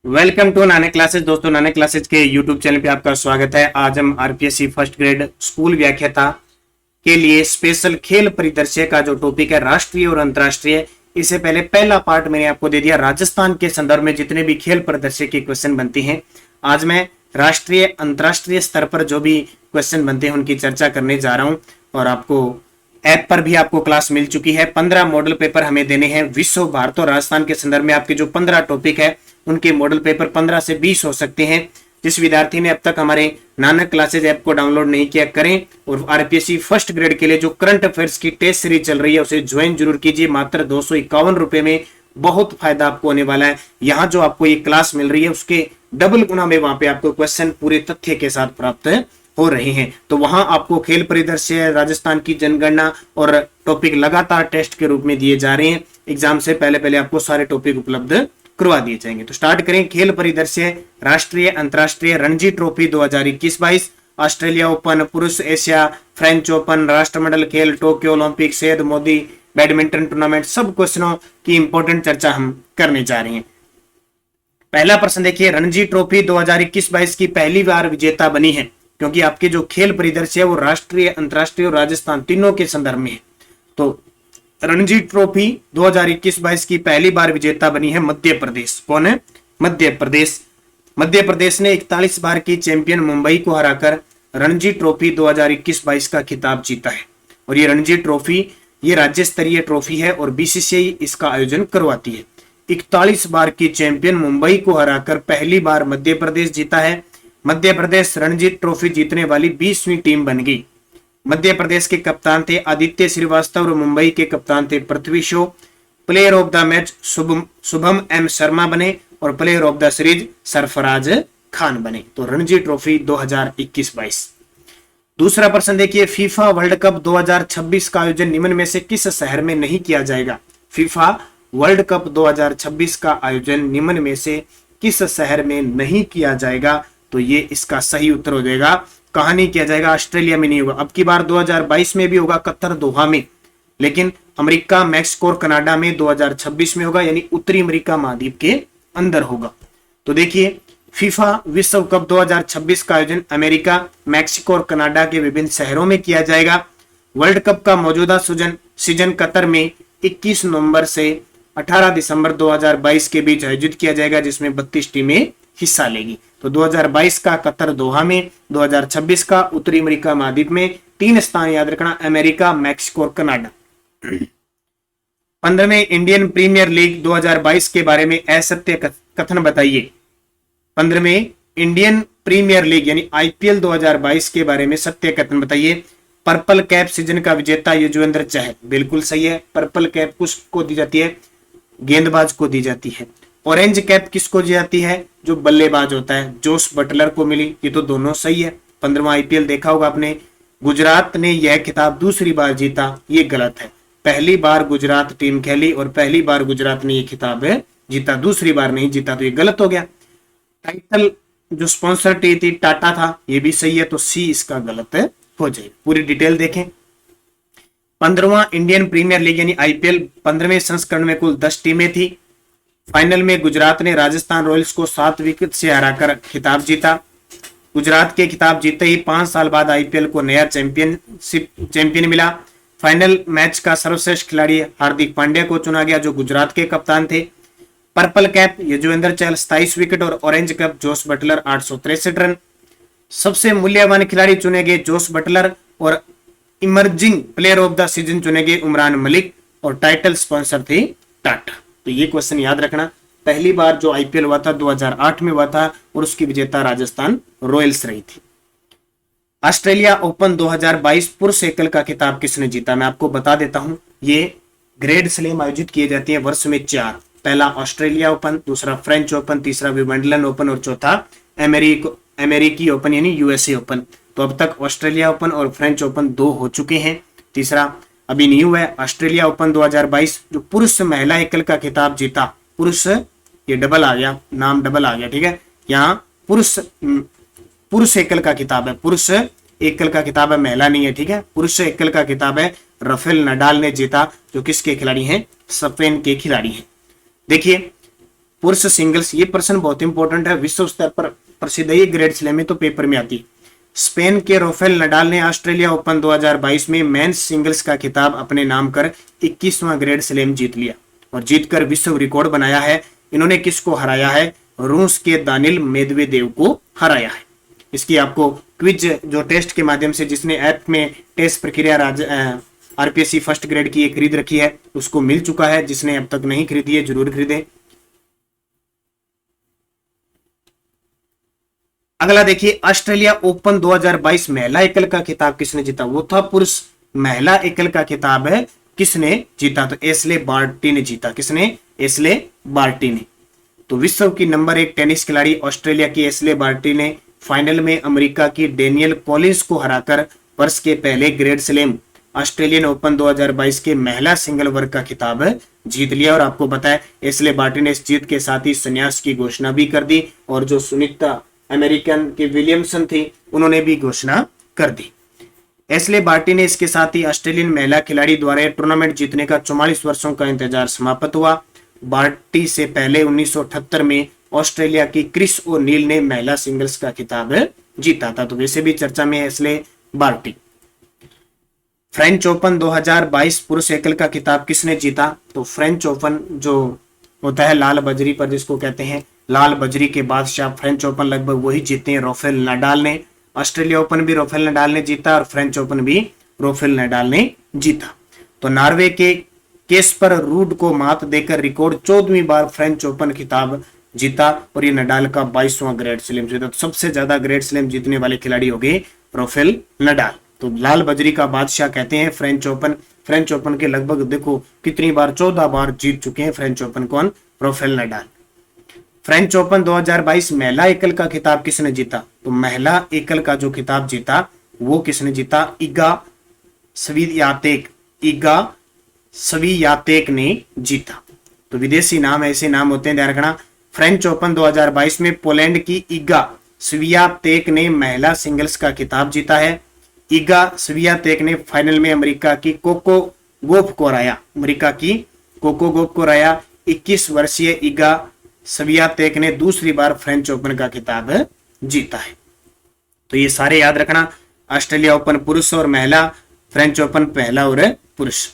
Welcome to नाने classes. दोस्तों, नाने क्लासेस के यूट्यूब चैनल पे आपका स्वागत है। आज हम आरपीएससी फर्स्ट ग्रेड स्कूल व्याख्याता के लिए स्पेशल खेल परिदृश्य का जो टॉपिक है राष्ट्रीय और अंतर्राष्ट्रीय, इससे पहले पहला पार्ट मैंने आपको दे दिया। राजस्थान के संदर्भ में जितने भी खेल परिदृश्य के क्वेश्चन बनते हैं, आज मैं राष्ट्रीय अंतर्राष्ट्रीय स्तर पर जो भी क्वेश्चन बनते हैं उनकी चर्चा करने जा रहा हूं। और आपको ऐप पर भी आपको क्लास मिल चुकी है। 15 मॉडल पेपर हमें देने हैं। विश्व, भारत और राजस्थान के संदर्भ में आपके जो 15 टॉपिक है उनके मॉडल पेपर 15 से 20 हो सकते हैं। जिस विद्यार्थी ने अब तक हमारे नानक क्लासेज ऐप को डाउनलोड नहीं किया, करें और आरपीएससी फर्स्ट ग्रेड के लिए जो करंट अफेयर्स की टेस्ट सीरीज चल रही है उसे ज्वाइन जरूर कीजिए। मात्र 251 रुपए में बहुत फायदा आपको होने वाला है। यहाँ जो आपको ये क्लास मिल रही है उसके डबल गुना में वहां पे आपको क्वेश्चन पूरे तथ्य के साथ प्राप्त हो रहे हैं। तो वहां आपको खेल परिदृश्य, राजस्थान की जनगणना और टॉपिक लगातार टेस्ट के रूप में दिए जा रहे हैं। एग्जाम से पहले पहले आपको सारे टॉपिक उपलब्ध करवा दिए जाएंगे। तो स्टार्ट करें। खेल परिदृश्य राष्ट्रीय अंतर्राष्ट्रीय रणजी ट्रॉफी 2021-22, ऑस्ट्रेलिया ओपन, पुरुष एशिया, फ्रेंच ओपन, राष्ट्रमंडल खेल, Tokyo Olympic, Syed Modi badminton tournament, सब क्वेश्चनों की इंपॉर्टेंट चर्चा हम करने जा रहे हैं। पहला प्रश्न देखिए, रणजी ट्रॉफी 2021-22 की पहली बार विजेता बनी है, क्योंकि आपके जो खेल परिदृश्य है वो राष्ट्रीय, अंतर्राष्ट्रीय और राजस्थान तीनों के संदर्भ में है। तो रणजी ट्रॉफी 2021-22 की पहली बार विजेता बनी है मध्य प्रदेश। कौन है? मध्य प्रदेश। मध्य प्रदेश ने 41 बार की चैंपियन मुंबई को हराकर रणजी ट्रॉफी 2021-22 का खिताब जीता है। और ये रणजी ट्रॉफी ये राज्य स्तरीय ट्रॉफी है और बीसीसीआई इसका आयोजन करवाती है। 41 बार की चैंपियन मुंबई को हराकर पहली बार मध्य प्रदेश जीता है। मध्य प्रदेश रणजी ट्रॉफी जीतने वाली 20वीं टीम बन गई। मध्य प्रदेश के कप्तान थे आदित्य श्रीवास्तव और मुंबई के कप्तान थे Prithvi Shaw. Player of the match Shubham M Sharma बने और player of the series Sarfaraz Khan बने। तो रणजी ट्रॉफी 2021-22। दूसरा प्रश्न देखिए, फीफा वर्ल्ड कप 2026 का आयोजन निम्न में से किस शहर में नहीं किया जाएगा? फीफा वर्ल्ड कप 2026 का आयोजन निम्न में से किस शहर में नहीं किया जाएगा? तो ये इसका सही उत्तर हो जाएगा। कहां नहीं किया जाएगा? ऑस्ट्रेलिया में नहीं होगा। अब की बार 2022 में भी होगा कतर, दोहा में, लेकिन अमेरिका, मैक्सिको और कनाडा में 2026 में होगा, यानी उत्तरी अमेरिका महाद्वीप के अंदर होगा। तो देखिए, फीफा विश्व कप 2026 का आयोजन अमेरिका, मैक्सिको और कनाडा के विभिन्न शहरों में किया जाएगा। वर्ल्ड कप का मौजूदा सीजन कतर में 21 नवंबर से 18 दिसंबर 2022 के बीच आयोजित किया जाएगा, जिसमें 32 टीमें हिस्सा लेगी। तो 2022 का कतर, दोहा में, 2026 का उत्तरी अमेरिका महाद्वीप में। 3 स्थान याद रखना, अमेरिका, मैक्सिको और कनाडा। 15वें इंडियन प्रीमियर लीग 2022 के बारे में असत्य कथन बताइए। 15वें इंडियन प्रीमियर लीग यानी आईपीएल 2022 के बारे में सत्य कथन बताइए। पर्पल कैप सीजन का विजेता युजवेंद्र चहल, बिल्कुल सही है। पर्पल कैप किसको दी जाती है? गेंदबाज को दी जाती है। ऑरेंज कैप किसको दी जाती है? जो बल्लेबाज होता है, जोस बटलर को मिली। ये तो दोनों सही है। 15वां आईपीएल देखा होगा आपने। गुजरात ने यह खिताब दूसरी बार जीता, ये गलत है। पहली बार गुजरात टीम खेली और पहली बार गुजरात ने यह खिताब जीता, दूसरी बार नहीं जीता, तो ये गलत हो गया। टाइटल जो स्पॉन्सर थी टाटा था, ये भी सही है, तो सी इसका गलत हो जाए। पूरी डिटेल देखें। 15वां इंडियन प्रीमियर लीग यानी आईपीएल 15वें संस्करण में कुल 10 टीमें थी। फाइनल में गुजरात ने राजस्थान रॉयल्स को 7 विकेट से हराकर खिताब जीता। गुजरात के खिताब जीते ही 5 साल बाद आईपीएल को नया चैंपियन मिला। फाइनल मैच का सर्वश्रेष्ठ खिलाड़ी हार्दिक पांड्या को चुना गया, जो गुजरात के कप्तान थे। Purple cap Yuzvendra Chahal 27 wicket और orange cap Jos Buttler 863 run. सबसे मूल्यवान खिलाड़ी चुने गए जोस बटलर और emerging player of the season चुने गए उमरान मलिक और टाइटल स्पॉन्सर थे टाटा। तो ये क्वेश्चन याद रखना। पहली बार जो आईपीएल हुआ था 2008 में हुआ था और उसकी विजेता राजस्थान रॉयल्स रही थी। ऑस्ट्रेलिया ओपन 2022 पुरुष एकल का खिताब किसने जीता? मैं आपको बता देता हूं। ये ग्रैंड स्लैम आयोजित किए जाते हैं वर्ष में 4। पहला ऑस्ट्रेलिया ओपन, दूसरा फ्रेंच ओपन, तीसरा विंबलडन ओपन और चौथा अमेरिकी ओपन यानी यूएसए ओपन। तो अब तक ऑस्ट्रेलिया ओपन और फ्रेंच ओपन 2 हो चुके हैं, तीसरा अभी नहीं हुआ है। ऑस्ट्रेलिया ओपन 2022 जो पुरुष महिला एकल का खिताब जीता, पुरुष ये डबल आ गया, नाम डबल आ गया, ठीक है। यहाँ पुरुष एकल का खिताब है, पुरुष एकल का खिताब है, महिला नहीं है, ठीक है। पुरुष एकल का खिताब है राफेल नडाल ने जीता, जो किसके खिलाड़ी हैं? स्पेन के खिलाड़ी हैं। देखिए पुरुष सिंगल्स, ये प्रश्न बहुत इंपॉर्टेंट है, विश्व स्तर पर प्रसिद्ध है, ये ग्रेड स्लैम में तो पेपर में आती है। स्पेन के राफेल नडाल ने ऑस्ट्रेलिया ओपन 2022 में मेंस सिंगल्स का खिताब अपने नाम कर 21वां ग्रेड स्लैम जीत लिया और जीतकर विश्व रिकॉर्ड बनाया है। इन्होंने किसको हराया है? रूस के दानिल मेदवेदेव को हराया है। इसकी आपको क्विज जो टेस्ट के माध्यम से जिसने ऐप में टेस्ट प्रक्रिया आरपीएससी फर्स्ट ग्रेड की खरीद रखी है उसको मिल चुका है, जिसने अब तक नहीं खरीदी है जरूर खरीदे। अगला देखिए, ऑस्ट्रेलिया ओपन 2022 महिला एकल का खिताब किसने जीता? वो था पुरुष। महिला एकल का खिताब है किसने जीता? तो एशले बार्टी ने जीता। किसने? एशले बार्टी ने। तो विश्व की नंबर 1 टेनिस खिलाड़ी ऑस्ट्रेलिया की एशले बार्टी ने फाइनल में अमेरिका की डेनियल कॉलिंस को हराकर वर्ष के पहले ग्रेड स्लैम ऑस्ट्रेलियन ओपन 2022 के महिला सिंगल वर्ग का खिताब जीत लिया। और आपको पता है एशले बार्टी ने इस जीत के साथ ही संन्यास की घोषणा भी कर दी और जो सुनीता अमेरिकन के विलियमसन थी उन्होंने भी घोषणा कर दी। एशले बार्टी ने इसके साथ ही ऑस्ट्रेलियन महिला खिलाड़ी द्वारा टूर्नामेंट जीतने का 44 वर्षों का इंतजार समाप्त हुआ। बार्टी से पहले 1978 में ऑस्ट्रेलिया की क्रिस ओ'नील ने महिला सिंगल्स का खिताब जीता था। तो वैसे भी चर्चा में है एशले बार्टी। फ्रेंच ओपन 2022 पुरुष एकल का खिताब किसने जीता? तो फ्रेंच ओपन जो होता है लाल बजरी पर जिसको कहते हैं, लाल बजरी के बादशाह फ्रेंच ओपन लगभग वही जीते हैं, राफेल नडाल ने। ऑस्ट्रेलिया ओपन भी राफेल नडाल ने जीता और फ्रेंच ओपन भी राफेल नडाल ने जीता। तो नॉर्वे के केस्पर रूड को मात देकर रिकॉर्ड 14वीं बार फ्रेंच ओपन खिताब जीता और ये नडाल का 22वां ग्रैंड स्लैम जीता। तो सबसे ज्यादा ग्रैंड स्लैम जीतने वाले खिलाड़ी हो गए राफेल नडाल। तो लाल बजरी का बादशाह कहते हैं फ्रेंच ओपन। फ्रेंच ओपन के लगभग देखो कितनी बार, 14 बार जीत चुके हैं फ्रेंच ओपन। कौन? Rafael Nadal. फ्रेंच ओपन 2022 महिला एकल का खिताब किसने जीता? तो महिला एकल का जो खिताब जीता वो किसने जीता? इगा स्वियातेक ने जीता। तो विदेशी नाम ऐसे नाम होते हैं, ध्यान रखना। फ्रेंच ओपन 2022 में पोलैंड की इगा स्वियातेक ने महिला सिंगल्स का खिताब जीता है। इगा स्वियातेक ने फाइनल में अमेरिका की कोको गोफ को हराया। 21 वर्षीय इगा स्वियातेक ने दूसरी बार फ्रेंच ओपन का खिताब जीता है। तो ये सारे याद रखना। ऑस्ट्रेलिया ओपन पुरुष और महिला, फ्रेंच ओपन महिला और पुरुष।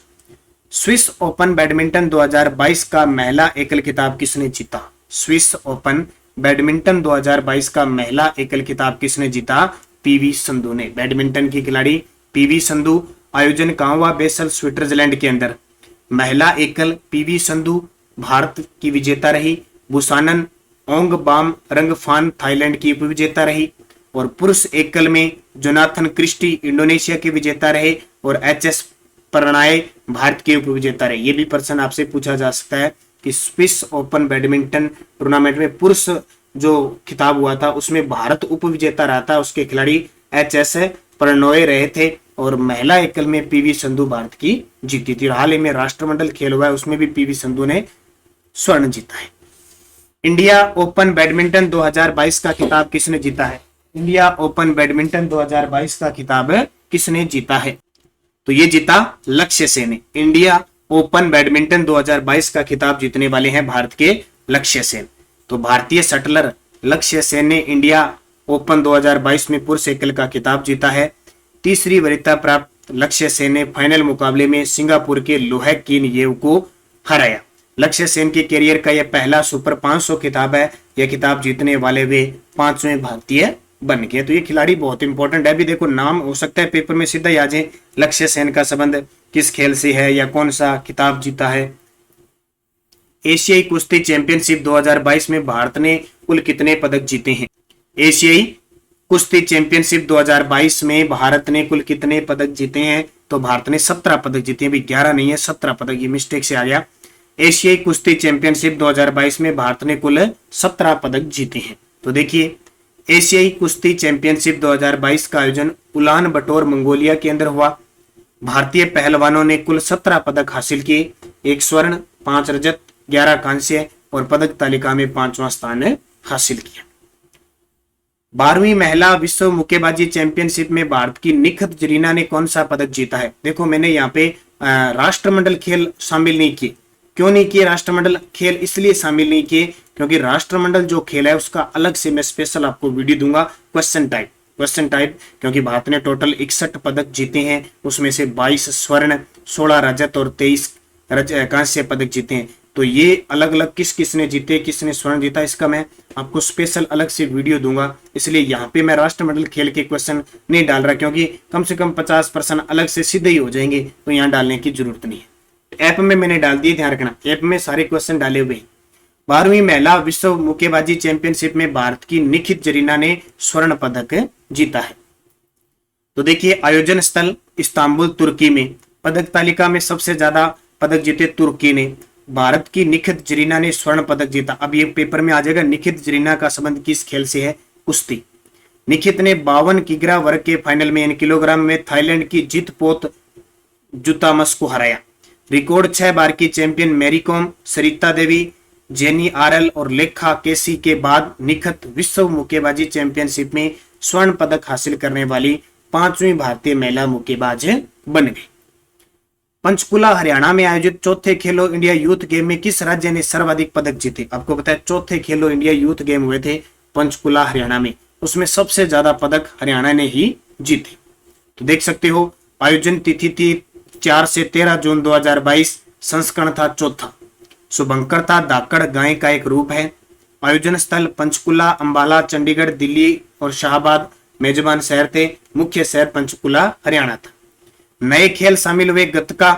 स्विस ओपन बैडमिंटन 2022 का महिला एकल खिताब किसने जीता? स्विस ओपन बैडमिंटन 2022 का महिला एकल खिताब किसने जीता? पीवी संधू ने। बैडमिंटन की खिलाड़ी पीवी संधू। आयोजन कहां हुआ? बेसल स्विट्जरलैंड के अंदर। महिला एकल पीवी संधू भारत की विजेता रही। बुसानन ओंग बाम रंगफान थाईलैंड की उपविजेता रही। और पुरुष एकल में जोनाथन क्रिस्टी इंडोनेशिया के विजेता रहे और एचएस प्रणय भारत के उपविजेता रहे। ये भी प्रश्न आपसे पूछा जा सकता है कि स्विस ओपन बैडमिंटन टूर्नामेंट में पुरुष जो खिताब हुआ था उसमें भारत उपविजेता रहा था, उसके खिलाड़ी एचएस प्रणय रहे थे और महिला एकल में पीवी संधू भारत की जीती थी। हाल ही में राष्ट्रमंडल खेल हुआ है उसमें भी पीवी संधू ने स्वर्ण जीता है। इंडिया ओपन बैडमिंटन 2022 का खिताब किसने जीता है? इंडिया ओपन बैडमिंटन 2022 का खिताब किसने जीता है? तो ये जीता लक्ष्य सेन ने। इंडिया ओपन बैडमिंटन 2022 का खिताब जीतने वाले हैं भारत के लक्ष्य सेन। तो भारतीय शटलर लक्ष्य सेन ने इंडिया ओपन 2022 में पुरुष एकल का खिताब जीता है। तीसरी वरीयता प्राप्त लक्ष्य सेन ने फाइनल मुकाबले में सिंगापुर के लोहेक किन येव को हराया। लक्ष्य सेन के कैरियर का यह पहला सुपर 500 खिताब है। यह खिताब जीतने वाले वे 5वें भारतीय बन गए। तो ये खिलाड़ी बहुत इंपॉर्टेंट है। अभी देखो नाम हो सकता है पेपर में सीधा ही आ जाए, लक्ष्य सेन का संबंध किस खेल से है या कौन सा खिताब जीता है। एशियाई कुश्ती चैंपियनशिप 2022 में भारत ने कुल कितने पदक जीते हैं? एशियाई कुश्ती चैंपियनशिप 2022 में भारत ने कुल कितने पदक जीते हैं? तो भारत ने 17 पदक जीते हैं। 11 नहीं है, 17 पदक, ये मिस्टेक से आ गया। एशियाई कुश्ती चैंपियनशिप 2022 में भारत ने कुल 17 पदक जीते हैं। तो देखिए एशियाई कुश्ती चैंपियनशिप 2022 का आयोजन उलान बटोर मंगोलिया के अंदर हुआ। भारतीय पहलवानों ने कुल 17 पदक हासिल किए, 1 स्वर्ण, 5 रजत, 11 कांस्य और पदक तालिका में 5वां स्थान हासिल किया। 12वीं महिला विश्व मुक्केबाजी चैंपियनशिप में भारत की निखत जरीना ने कौन सा पदक जीता है? देखो मैंने यहाँ पे राष्ट्रमंडल खेल शामिल नहीं किए क्यों नहीं किए राष्ट्रमंडल खेल? इसलिए शामिल नहीं किए क्योंकि राष्ट्रमंडल जो खेल है उसका अलग से मैं स्पेशल आपको वीडियो दूंगा। क्वेश्चन टाइप क्योंकि भारत ने टोटल 61 पदक जीते हैं, उसमें से 22 स्वर्ण, 16 रजत और 23 कांस्य पदक जीते हैं। तो ये अलग अलग किसने जीते, किसने स्वर्ण जीता, इसका मैं आपको स्पेशल अलग से वीडियो दूंगा। इसलिए यहाँ पे मैं राष्ट्रमंडल खेल के क्वेश्चन नहीं डाल रहा क्योंकि कम से कम 50% अलग से सीधे ही हो जाएंगे, तो यहाँ डालने की जरूरत नहीं है। ऐप में मैंने डाल दिए, ध्यान रखना, ऐप में सारे क्वेश्चन डाले हुए। 12वीं महिला विश्व मुक्केबाजी चैंपियनशिप में भारत की निखित जरीना ने स्वर्ण पदक जीता है। तो देखिए आयोजन स्थल इस्तांबुल तुर्की में, पदक तालिका में सबसे ज्यादा पदक जीते तुर्की ने। भारत की निखित जरीना ने स्वर्ण पदक जीता। अब ये पेपर में आ जाएगा, निखित जरीना का संबंध किस खेल से है? कुश्ती। निखित ने 52 किग्रा वर्ग के फाइनल में किलोग्राम में थाईलैंड की जितपोत जुतामस को हराया। रिकॉर्ड 6 बार की champion Mary com, Sarita Devi, jenny RL और लेखा केसी के बाद निखित विश्व मुक्केबाजी चैंपियनशिप में स्वर्ण पदक हासिल करने वाली 5वीं भारतीय महिला मुक्केबाज बन गई। पंचकुला हरियाणा में आयोजित चौथे खेलो इंडिया यूथ गेम में किस राज्य ने सर्वाधिक पदक जीते? आपको पता है चौथे खेलो इंडिया यूथ गेम हुए थे पंचकुला हरियाणा में, उसमें सबसे ज्यादा पदक हरियाणा ने ही जीते। तो देख सकते हो आयोजन तिथि थी 4 से 13 जून 2022, संस्करण था चौथा। शुभंकर था धाकड़ गाय का एक रूप है। आयोजन स्थल पंचकुला, अंबाला, चंडीगढ़, दिल्ली और शाहबाद मेजबान शहर थे। मुख्य शहर पंचकुला हरियाणा था। नए खेल शामिल हुए गतका,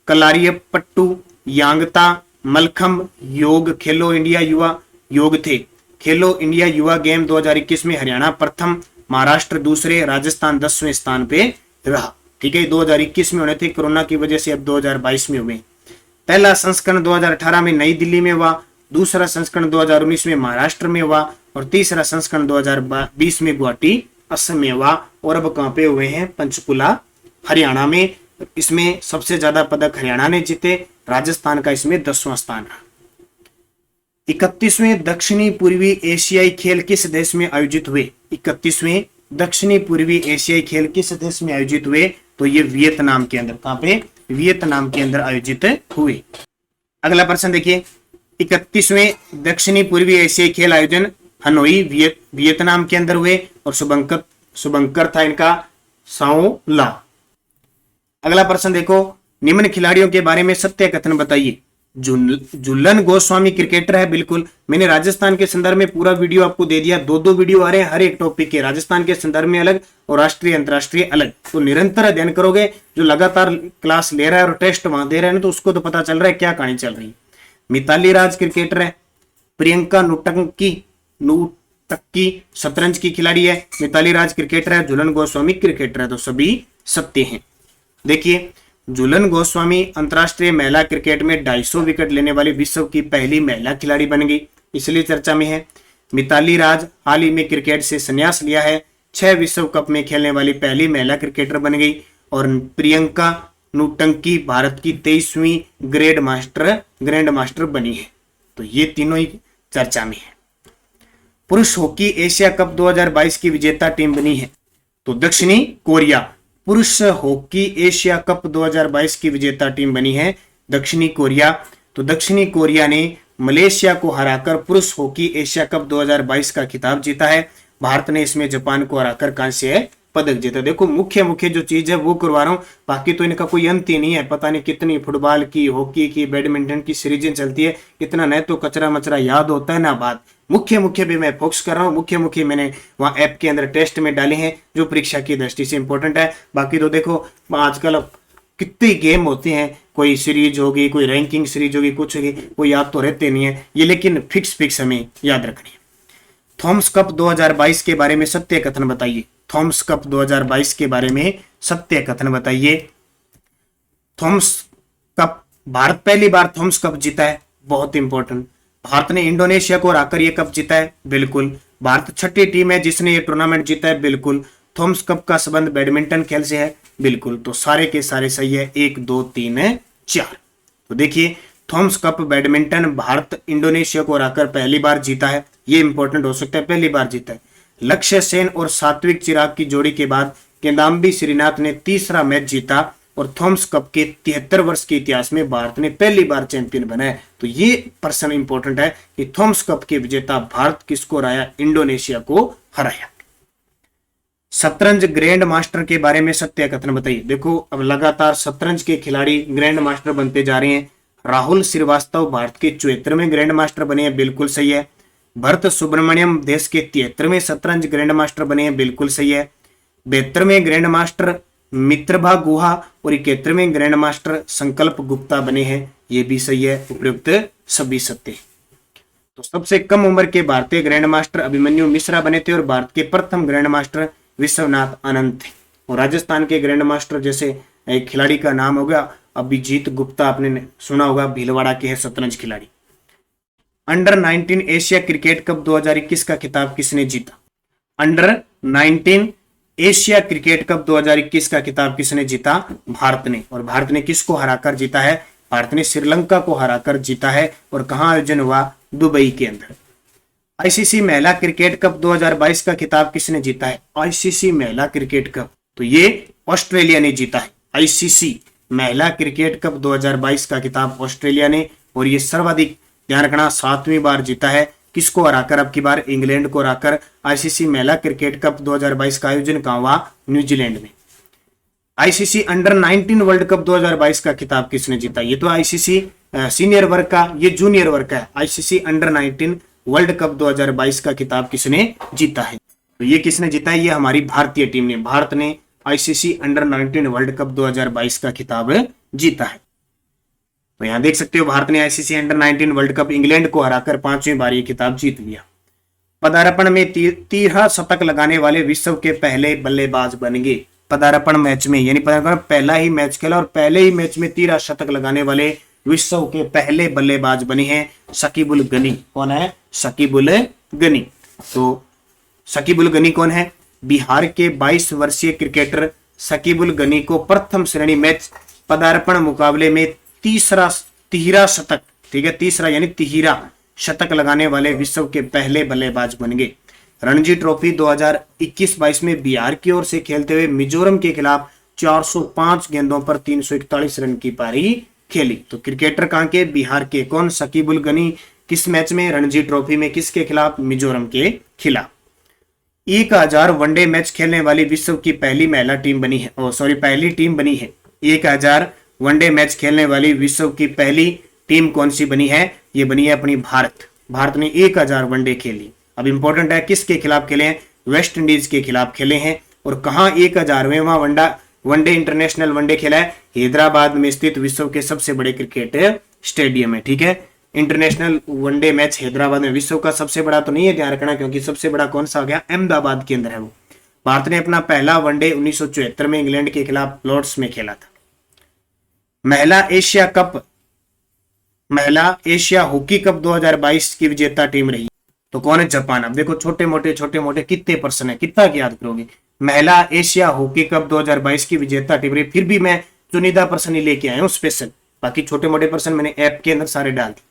कलारियपट्टू, यांगता, मलखंब, योग। खेलो इंडिया युवा योग थे। खेलो इंडिया युवा गेम 2021 में हरियाणा प्रथम, महाराष्ट्र दूसरे, राजस्थान 10वें स्थान पे रहा। ठीक है, 2021 में होने थे, कोरोना की वजह से अब 2022 में हुए। पहला संस्करण 2018 में नई दिल्ली में हुआ, दूसरा संस्करण 2019 में महाराष्ट्र में हुआ और तीसरा संस्करण 2020 में गुवाहाटी असम में हुआ। और अब कहां पे हुए हैं? पंचकुला हरियाणा में। इसमें सबसे ज्यादा पदक हरियाणा ने जीते, राजस्थान का इसमें 10वां स्थान रहा। 31वें दक्षिणी पूर्वी एशियाई खेल किस देश में आयोजित हुए? 31वें दक्षिणी पूर्वी एशियाई खेल किस देश में आयोजित हुए? तो ये वियतनाम के अंदर। कहां पे? वियतनाम के अंदर आयोजित हुए। अगला प्रश्न देखिए, 31वें दक्षिणी पूर्वी एशियाई खेल आयोजन हनोई वियतनाम के अंदर हुए और शुभंकर था इनका साओला। अगला प्रश्न देखो, निम्न खिलाड़ियों के बारे में सत्य कथन बताइए। झूलन गोस्वामी क्रिकेटर है, बिल्कुल। मैंने राजस्थान के संदर्भ में पूरा वीडियो आपको दे दिया, 2-2 वीडियो आ रहे हैं हर एक टॉपिक के, राजस्थान के संदर्भ में अलग और राष्ट्रीय अंतरराष्ट्रीय अलग। तो निरंतर अध्ययन करोगे, जो लगातार क्लास ले रहा है और टेस्ट वहां दे रहे हैं, तो उसको तो पता चल रहा है क्या कहानी चल रही है। मिताली राज क्रिकेटर है। प्रियंका नुटक्की शतरंज की खिलाड़ी है। मिताली राज क्रिकेटर है, झूलन गोस्वामी क्रिकेटर है। तो सभी सत्य हैं। देखिए, झूलन गोस्वामी अंतरराष्ट्रीय महिला क्रिकेट में 250 विकेट लेने वाली विश्व की पहली महिला खिलाड़ी बन गई, इसलिए चर्चा में है। मिताली राज हाल ही में क्रिकेट से संन्यास लिया है, 6 विश्व कप में खेलने वाली पहली महिला क्रिकेटर बन गई। और प्रियंका नुटंकी भारत की 23वीं ग्रैंड मास्टर बनी है। तो ये तीनों ही चर्चा में है। पुरुष हॉकी एशिया कप 2022 की विजेता टीम बनी है, तो दक्षिणी कोरिया। पुरुष हॉकी एशिया कप 2022 की विजेता टीम बनी है दक्षिणी कोरिया। तो दक्षिणी कोरिया ने मलेशिया को हराकर पुरुष हॉकी एशिया कप 2022 का खिताब जीता है। भारत ने इसमें जापान को हराकर कांस्य पदक जीता। देखो मुख्य जो चीज है वो करवा रहा हूं, बाकी तो इनका कोई अंत ही नहीं है। पता नहीं कितनी फुटबॉल की, हॉकी की, बैडमिंटन की सीरीजें चलती है, इतना न तो कचरा मचरा याद होता है ना बात। मुख्य भी मैं फोकस कर रहा हूँ। मुख्य मैंने वहाँ ऐप के अंदर टेस्ट में डाले हैं जो परीक्षा की दृष्टि से इंपॉर्टेंट है। बाकी तो देखो आजकल कितनी गेम होती हैं, कोई सीरीज होगी, कोई रैंकिंग सीरीज होगी, कुछ होगी, कोई याद तो रहते नहीं है ये, लेकिन फिक्स हमें याद रखनी है। थॉमस कप 2022 के बारे में सत्य कथन बताइए। थॉमस कप 2022 के बारे में सत्य कथन बताइए। थॉमस कप, भारत पहली बार थॉमस कप जीता है, बहुत इंपॉर्टेंट। भारत ने इंडोनेशिया को हराकर यह कप जीता है, बिल्कुल। भारत 6ठी टीम है जिसने ये टूर्नामेंट जीता है, बिल्कुल। थॉमस कप का संबंध बैडमिंटन खेल से है, बिल्कुल। तो सारे के सारे सही है, 1 2 3 4। तो देखिए Thomas cup badminton Bharat Indonesia को हराकर पहली बार जीता है, ये इंपॉर्टेंट हो सकता है, पहली बार जीता है। लक्ष्य सेन और सात्विक चिराग की जोड़ी के बाद किदाम्बी श्रीनाथ ने तीसरा मैच जीता और थॉमस कप के 73 वर्ष के इतिहास में भारत ने पहली बार चैंपियन बना है। तो ये प्रश्न इंपॉर्टेंट है कि थॉमस कप के विजेता भारत किसको हराया? इंडोनेशिया को हराया। शतरंज ग्रैंड मास्टर के बारे में सत्य कथन बताइए। देखो अब लगातार शतरंज के खिलाड़ी ग्रैंड मास्टर बनते जा रहे हैं। राहुल श्रीवास्तव भारत के 74वें ग्रैंड मास्टर बने हैं, बिल्कुल सही है। भरत सुब्रमण्यम देश के 73वें शतरंज ग्रैंड मास्टर बने हैं, बिल्कुल सही है। 72वें ग्रैंड मास्टर मित्रभा गुहा और 71वें ग्रैंड मास्टर संकल्प गुप्ता बने हैं, ये भी सही है। उपयुक्त सभी सत्य। तो सबसे कम उम्र के भारतीय ग्रैंड मास्टर अभिमन्यु मिश्रा बने थे और भारत के प्रथम ग्रैंड मास्टर विश्वनाथ आनंद थे। और राजस्थान के ग्रैंड मास्टर जैसे एक खिलाड़ी का नाम होगा अभिजीत गुप्ता, आपने सुना होगा, भीलवाड़ा के हैं शतरंज खिलाड़ी। अंडर 19 एशिया क्रिकेट कप 2021 का खिताब किसने जीता? अंडर 19 एशिया क्रिकेट कप 2021 का खिताब किसने जीता? भारत ने। और भारत ने किसको हराकर जीता है? भारत ने श्रीलंका को हराकर जीता है। और कहां आयोजन हुआ? दुबई के अंदर। आईसीसी महिला क्रिकेट कप 2022 का खिताब किसने जीता है? आईसीसी महिला क्रिकेट कप, तो ये ऑस्ट्रेलिया ने जीता है। आईसीसी महिला क्रिकेट कप 2022 का खिताब ऑस्ट्रेलिया ने, और ये सर्वाधिक ध्यान रखना 7वीं बार जीता है। किसको हराकर? अब की बार इंग्लैंड को हराकर। आईसीसी महिला क्रिकेट कप 2022 का आयोजन कहां हुआ? न्यूजीलैंड में। आईसीसी अंडर 19 वर्ल्ड कप 2022 का खिताब किसने जीता? ये तो आईसीसी सीनियर वर्ग का, ये जूनियर वर्ग का है। आईसीसी अंडर 19 वर्ल्ड कप 2022 का खिताब किसने जीता है? तो ये किसने जीता है? ये हमारी भारतीय टीम ने। भारत ने आईसीसी अंडर 19 वर्ल्ड कप 2022 का खिताब जीता है। तो यहां देख सकते हो भारत ने ICC under 19 world cup England को हराकर 5वीं बार ये खिताब जीत लिया। पदार्पण में 13 शतक लगाने वाले विश्व के पहले बल्लेबाज बन गए। पदार्पण मैच में, यानी पदार्पण पहला ही मैच खेला और पहले ही मैच में 13 शतक लगाने वाले विश्व के पहले बल्लेबाज बने हैं शकीबुल गनी। कौन है? शकीबुल गनी। तो शकीबुल गनी कौन है? बिहार के 22 वर्षीय क्रिकेटर शकीबुल गनी को प्रथम श्रेणी मैच पदार्पण मुकाबले में तिहरा शतक, ठीक है, तीसरा यानी तिहरा शतक लगाने वाले विश्व के पहले बल्लेबाज बन गए। रणजी ट्रॉफी 2021-22 में बिहार की ओर से खेलते हुए मिजोरम के खिलाफ 405 गेंदों पर 341 रन की पारी खेली। तो क्रिकेटर कहां के? बिहार के। कौन? शकीबुल गनी। किस मैच में? रणजी ट्रॉफी में। किसके खिलाफ? मिजोरम के खिलाफ। 1000 वनडे मैच खेलने वाली विश्व की पहली महिला टीम बनी है, पहली टीम बनी है। 1000 वनडे मैच खेलने वाली विश्व की पहली टीम कौन सी बनी है? ये बनी है अपनी भारत। भारत ने 1000 वनडे खेली। अब इंपॉर्टेंट है किसके खिलाफ खेले हैं? वेस्ट इंडीज के खिलाफ खेले हैं। और कहां 1000वें वनडे इंटरनेशनल वनडे खेला है? हैदराबाद में स्थित विश्व के सबसे बड़े क्रिकेट स्टेडियम है, ठीक है। इंटरनेशनल वनडे मैच हैदराबाद में, विश्व का सबसे बड़ा तो नहीं है, ध्यान रखना, क्योंकि सबसे बड़ा कौन सा हो गया? अहमदाबाद के अंदर है वो। भारत ने अपना पहला वनडे 1974 में इंग्लैंड के खिलाफ लॉर्ड्स में खेला था। महिला एशिया हॉकी कप 2022 की विजेता टीम रही, तो कौन है? जापान। अब देखो छोटे मोटे कितने प्रश्न है, कितना याद करोगे। महिला एशिया हॉकी कप 2022 की विजेता टीम रही। फिर भी मैं चुनिंदा प्रश्न ही लेके आया हूं स्पेशल, बाकी छोटे मोटे प्रश्न मैंने ऐप के अंदर सारे डाल दिए।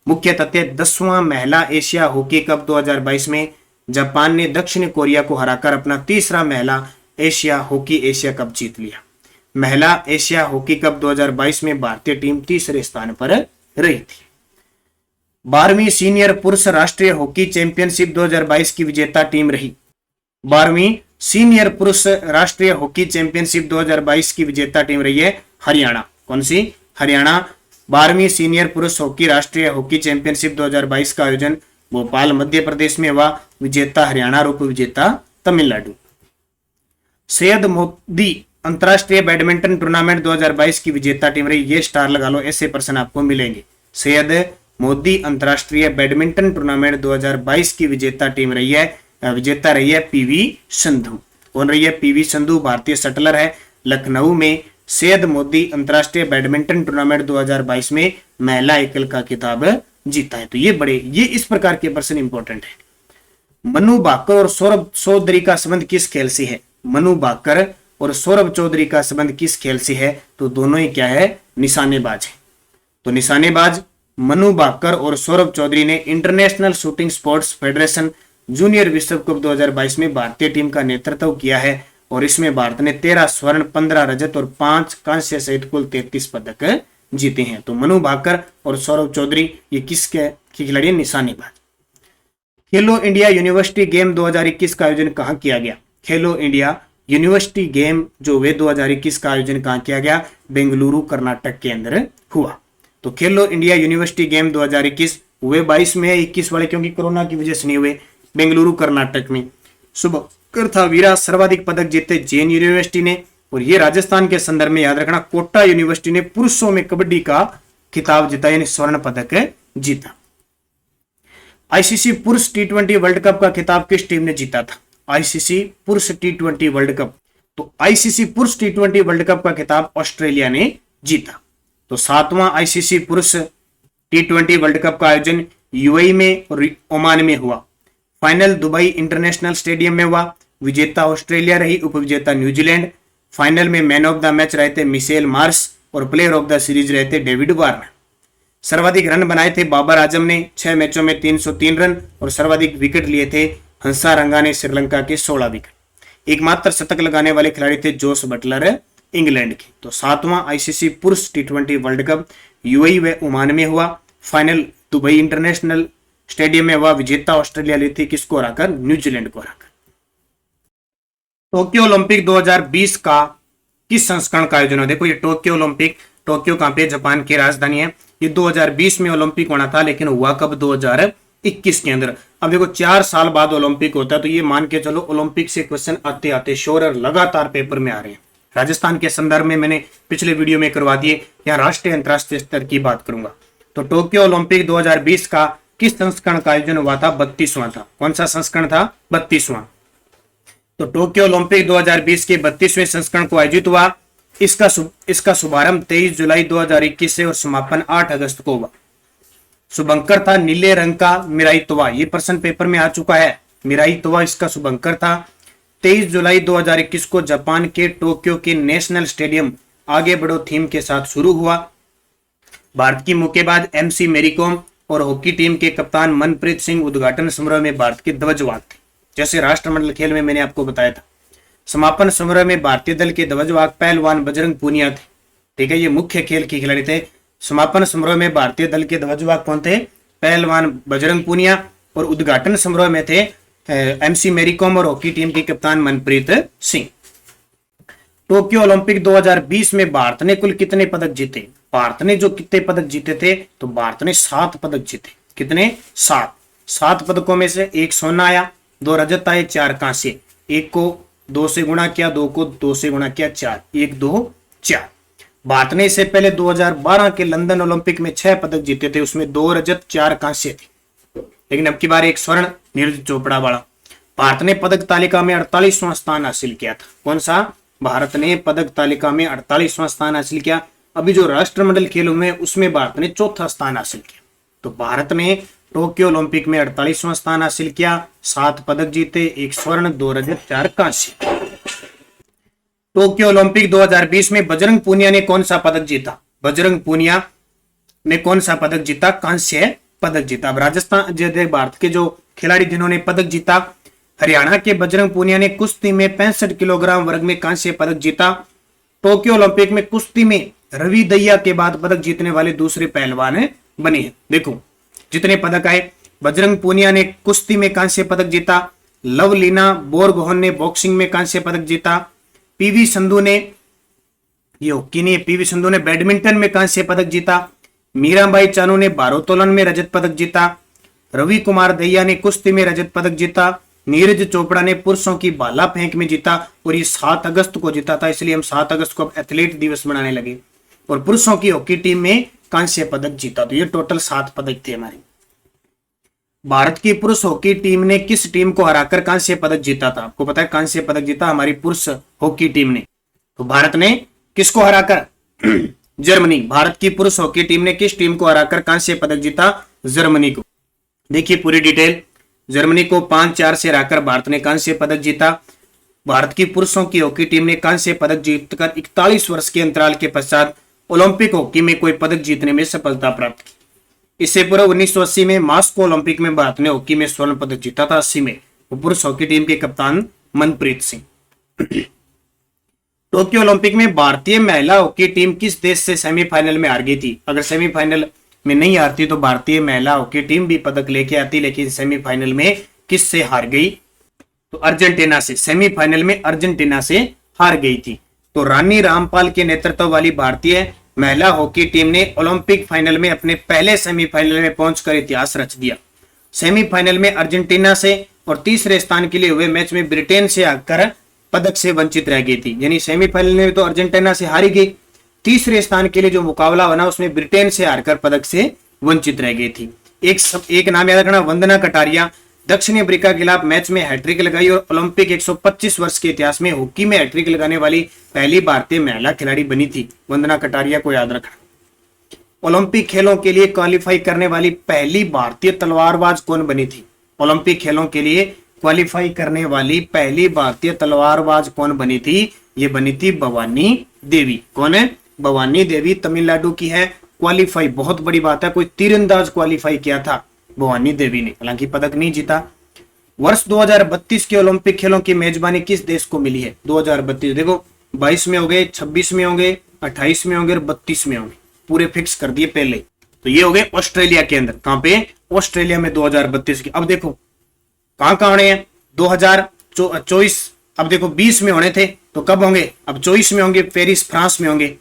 मुख्य तथ्य: 10वां महिला एशिया हॉकी कप 2022 में जापान ने दक्षिण कोरिया को हराकर अपना तीसरा महिला एशिया कप जीत लिया। महिला एशिया हॉकी कप 2022 में भारतीय टीम तीसरे स्थान पर रही थी। 12वीं सीनियर पुरुष राष्ट्रीय हॉकी चैंपियनशिप 2022 की विजेता टीम रही। 12वीं सीनियर पुरुष राष्ट्रीय हॉकी चैंपियनशिप 2022 की विजेता टीम रही है हरियाणा। कौन सी? हरियाणा। 12वीं सीनियर पुरुष हॉकी राष्ट्रीय हॉकी चैंपियनशिप 2022 का आयोजन भोपाल मध्य प्रदेश में हुआ। विजेता हरियाणा, उप विजेता तमिलनाडु। सैयद मोदी अंतरराष्ट्रीय बैडमिंटन टूर्नामेंट 2022 की विजेता टीम रही। ये स्टार लगा लो, ऐसे प्रश्न आपको मिलेंगे। सैयद मोदी अंतरराष्ट्रीय बैडमिंटन टूर्नामेंट 2022 की विजेता टीम रही है, विजेता रही है पीवी संधू। कौन रही है? पीवी संधू भारतीय शटलर है। लखनऊ में सैयद मोदी अंतरराष्ट्रीय बैडमिंटन टूर्नामेंट 2022 में महिला एकल का खिताब जीता है। तो ये इस प्रकार के प्रश्न इंपॉर्टेंट है। मनु भाकर और सौरभ चौधरी का संबंध किस खेल से है? मनु भाकर और सौरभ चौधरी का संबंध किस खेल से है? तो दोनों ही क्या है? निशानेबाज है। तो निशानेबाज मनु भाकर और सौरभ चौधरी ने international shooting sports federation junior विश्व कप 2022 में भारतीय टीम का नेतृत्व किया है और इसमें भारत ने 13 स्वर्ण, 15 रजत और 5 कांस्य सहित कुल 33 पदक जीते हैं। तो मनु भाकर और सौरभ चौधरी ये किसके खिलाड़ी? निशानेबाज। खेलो इंडिया यूनिवर्सिटी गेम 2021 का आयोजन कहाँ किया गया? खेलो इंडिया यूनिवर्सिटी गेम जो वे 2021 का आयोजन कहाँ किया गया? बेंगलुरु कर्नाटक के अंदर हुआ। तो खेलो इंडिया यूनिवर्सिटी गेम 2021 हुए 22 में, 21 वाले क्योंकि कोरोना की वजह से नहीं हुए, बेंगलुरु कर्नाटक में। शुभंकर था वीरा, सर्वाधिक पदक जीते जैन यूनिवर्सिटी ने। और ये राजस्थान के संदर्भ में याद रखना, कोटा यूनिवर्सिटी ने पुरुषों में कबड्डी का खिताब जीता, यानी स्वर्ण पदक जीता। आईसीसी पुरुष टी20 वर्ल्ड कप का खिताब किस टीम ने जीता था? आईसीसी पुरुष टी20 वर्ल्ड कप, तो आईसीसी पुरुष टी20 वर्ल्ड कप का खिताब ऑस्ट्रेलिया ने जीता। तो 7वां आईसीसी पुरुष टी20 वर्ल्ड कप का आयोजन यूएई में और ओमान में हुआ। फाइनल दुबई इंटरनेशनल स्टेडियम में हुआ। विजेता ऑस्ट्रेलिया रही, उपविजेता न्यूजीलैंड। फाइनल में मैन ऑफ द मैच रहे थे मिशेल मार्श और प्लेयर ऑफ द सीरीज रहे थे डेविड वार्नर। सर्वाधिक रन बनाए थे बाबर आजम ने 6 मैचों में 303 रन और सर्वाधिक विकेट लिए थे हंसा रंगा ने श्रीलंका के 16 विकेट। एकमात्र शतक लगाने वाले खिलाड़ी थे जोस बटलर इंग्लैंड के। तो 7वां आईसीसी पुरुष टी20 वर्ल्ड कप यूएई व ओमान में हुआ। फाइनल दुबई इंटरनेशनल स्टेडियम में हुआ। विजेता ऑस्ट्रेलिया ली थी, किसको हराकर? न्यूजीलैंड को हराकर। टोक्यो ओलंपिक 2020 का किस संस्करण का आयोजन हुआ? देखो ये टोक्यो ओलंपिक, टोक्यो कहां पे? जापान की राजधानी है। ये 2020 में ओलंपिक होना था, लेकिन हुआ कब? 2021 के अंदर। अब देखो 4 साल बाद ओलंपिक होता है, तो ये मान के चलो ओलंपिक से क्वेश्चन आते आते श्योर और लगातार पेपर में आ रहे हैं। राजस्थान के संदर्भ में मैंने पिछले वीडियो में करवा दिए, यहाँ राष्ट्रीय अंतरराष्ट्रीय स्तर की बात करूंगा। तो टोक्यो ओलंपिक 2020 का किस संस्करण का आयोजन हुआ था? 32वां था। कौन सा संस्करण था? 32वां। तो टोक्यो ओलंपिक 2020 के 32वें संस्करण को आयोजित हुआ। इसका शुभारंभ 23 जुलाई 2021 से और समापन 8 अगस्त को हुआ। शुभंकर था नीले रंग का मिराई तोवा, ये प्रश्न पेपर में आ चुका है। मिराई तोवा इसका शुभंकर था। 23 जुलाई 2021 को जापान के टोक्यो के नेशनल स्टेडियम आगे बढ़ो थीम के साथ शुरू हुआ। भारत की मुक्केबाज एमसी मैरीकॉम और हॉकी टीम के कप्तान मनप्रीत सिंह उद्घाटन समारोह में भारत के ध्वजवाहक थे, जैसे राष्ट्रमंडल खेल में मैंने आपको बताया था। समापन समारोह में भारतीय दल के ध्वजवाहक पहलवान बजरंग पूनिया थे। ठीक है, ये मुख्य खेल के खिलाड़ी थे। समापन समारोह में भारतीय दल के ध्वजवाहक कौन थे? पहलवान बजरंग पूनिया। और उद्घाटन समारोह में थे एमसी मैरीकॉम और हॉकी टीम के कप्तान मनप्रीत सिंह। टोक्यो ओलंपिक 2020 में भारत ने कुल कितने पदक जीते? भारत ने जो कितने पदक जीते थे? तो भारत ने 7 पदक जीते। कितने? 7 पदकों में से 1 सोना आया, 2 रजत आए, 4 कांस्य। 1 को 2 से गुणा किया, 2 को 2 से गुणा किया, 4। 1 2 4। भारत ने इससे पहले 2012 के लंदन ओलंपिक में 6 पदक जीते थे, उसमें 2 रजत 4 कांस्य थे। लेकिन अब की बार 1 स्वर्ण नीरज चोपड़ा वाला। भारत ने पदक तालिका में 48वां स्थान हासिल किया था। कौन सा? भारत ने पदक तालिका में 48वां स्थान हासिल किया। अभी जो राष्ट्रमंडल खेल हुए उसमें भारत ने 4था स्थान हासिल किया। तो भारत ने टोक्यो ओलंपिक में 48वां स्थान हासिल किया, 7 पदक जीते, 1 स्वर्ण, 2 रजत, 4 कांस्य। टोक्यो ओलंपिक 2020 में बजरंग पूनिया ने कौन सा पदक जीता? बजरंग पूनिया ने कौन सा पदक जीता? कांस्य पदक जीता। अब राजस्थान भारत के जो खिलाड़ी जिन्होंने पदक जीता, हरियाणा के बजरंग पूनिया ने कुश्ती में 65 किलोग्राम वर्ग में कांस्य पदक जीता। टोक्यो ओलंपिक में कुश्ती में रवि दहिया के बाद पदक जीतने वाले दूसरे पहलवान बने हैं। देखो जितने पदक आए, बजरंग पूनिया ने कुश्ती में कांस्य पदक जीता, लवलीना बोरगोहन ने बॉक्सिंग में कांस्य पदक जीता, पीवी संधू ने, ये हॉकी नहीं, पीवी संधू ने बैडमिंटन में कांस्य पदक जीता, मीराबाई चानू ने भारोत्तोलन में रजत पदक जीता, रवि कुमार दहिया ने कुश्ती में रजत पदक जीता, नीरज चोपड़ा ने पुरुषों की भाला फेंक में जीता और ये 7 अगस्त को जीता था, इसलिए हम 7 अगस्त को अब एथलीट दिवस मनाने लगे। और पुरुषों की हॉकी टीम में कांस्य पदक जीता। तो ये टोटल 7 पदक थे हमारे। भारत की पुरुष हॉकी टीम ने किस टीम को हराकर कांस्य पदक जीता था? आपको पता है कांस्य पदक जीता हमारी पुरुष हॉकी टीम ने। तो भारत ने किसको हराकर? जर्मनी। भारत की पुरुष हॉकी टीम ने किस टीम को हराकर कांस्य पदक जीता? जर्मनी को। देखिए पूरी डिटेल। जर्मनी को 5-4 से हराकर भारत ने कांस्य पदक जीता। भारत की पुरुषों की हॉकी टीम ने कांस्य पदक जीतकर 41 वर्ष के अंतराल के पश्चात ओलंपिक हॉकी में कोई पदक जीतने में सफलता प्राप्त की। इससे पूर्व 1980 में मॉस्को ओलंपिक में भारत ने हॉकी में स्वर्ण पदक जीता था। 80 में वो पुरुष हॉकी टीम के कप्तान मनप्रीत सिंह। टोक्यो ओलंपिक में भारतीय महिला हॉकी टीम किस देश से सेमीफाइनल में हार गई थी? अगर सेमीफाइनल में नहीं हारती तो भारतीय महिला हॉकी टीम भी पदक लेके आती, लेकिन सेमीफाइनल में किस से हार गई? तो अर्जेंटीना से। सेमीफाइनल में अर्जेंटीना से हार गई थी। तो रानी रामपाल के नेतृत्व वाली भारतीय महिला हॉकी टीम ने ओलंपिक फाइनल में अपने पहले सेमीफाइनल में पहुंचकर इतिहास रच दिया। सेमीफाइनल में अर्जेंटीना से और तीसरे स्थान के लिए हुए मैच में ब्रिटेन से हारकर पदक से वंचित रह गई थी। यानी सेमीफाइनल में तो अर्जेंटीना से हारी गई, तीसरे स्थान के लिए जो मुकाबला बना उसमें ब्रिटेन से हारकर पदक से वंचित रह गई थी। एक नाम याद रखना, वंदना कटारिया। दक्षिण अफ्रीका के खिलाफ मैच में हैट्रिक लगाई और ओलंपिक 125 वर्ष के इतिहास में हॉकी में हैट्रिक लगाने वाली पहली भारतीय महिला खिलाड़ी बनी थी। वंदना कटारिया को याद रखना। ओलंपिक खेलों के लिए क्वालिफाई करने वाली पहली भारतीय तलवारबाज कौन बनी थी? ओलंपिक खेलों के लिए क्वालिफाई करने वाली पहली भारतीय तलवारबाज कौन बनी थी? ये बनी थी भवानी देवी। कौन है? भवानी देवी तमिलनाडु की है। क्वालिफाई, बहुत बड़ी बात है, कोई तीरंदाज क्वालिफाई किया था भवानी देवी ने, हालांकि पदक नहीं जीता। वर्ष 2032 के ओलंपिक खेलों की मेजबानी किस देश को मिली है? 2032 देखो, 22 में हो गए, 26 में होंगे, 28 में होंगे और 32 में होंगे, पूरे फिक्स कर दिए पहले। तो ये हो गए ऑस्ट्रेलिया के अंदर। कहां पे? ऑस्ट्रेलिया में 2032 की। अब देखो कहां कहां होने हैं? 2024। अब देखो 20 में होने थे तो कब होंगे? अब 24 में होंगे, पेरिस फ्रांस में होंगे।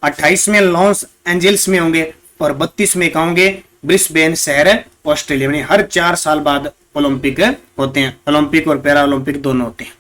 28 में लॉस एंजल्स में होंगे और 32 में कहां होंगे? ब्रिस्बेन शहर ऑस्ट्रेलिया में। हर 4 साल बाद ओलंपिक होते हैं, ओलंपिक और पैरा ओलंपिक दोनों होते हैं।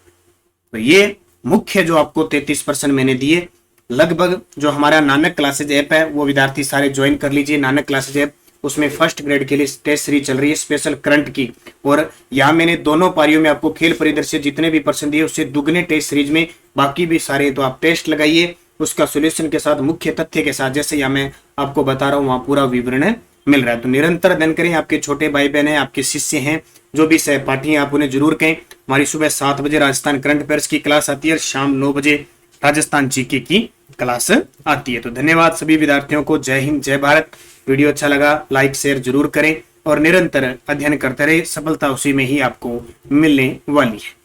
तो ये मुख्य जो आपको 33% मैंने दिए, लगभग जो हमारा नानक क्लासेज ऐप है वो विद्यार्थी सारे ज्वाइन कर लीजिए। नानक क्लासेज ऐप, उसमें फर्स्ट ग्रेड के लिए टेस्ट सीरीज चल रही है स्पेशल करंट की, और यहाँ मैंने दोनों पारियों में आपको खेल परिदृश्य जितने भी पर्सन दिए उससे दुगने टेस्ट सीरीज में, बाकी भी सारे तो आप टेस्ट लगाइए, उसका सोल्यूशन के साथ, मुख्य तथ्य के साथ, जैसे यहाँ मैं आपको बता रहा हूँ वहाँ पूरा विवरण मिल रहा है। तो निरंतर अध्ययन करें। आपके छोटे भाई बहन हैं, आपके शिष्य हैं, जो भी सहपाठी हैं, आप उन्हें जरूर कहें। हमारी सुबह 7 बजे राजस्थान करंट अफेयर्स की क्लास आती है और शाम 9 बजे राजस्थान जीके की क्लास आती है। तो धन्यवाद सभी विद्यार्थियों को। जय हिंद, जय भारत। वीडियो अच्छा लगा लाइक शेयर जरूर करें और निरंतर अध्ययन करते रहे, सफलता उसी में ही आपको मिलने वाली है।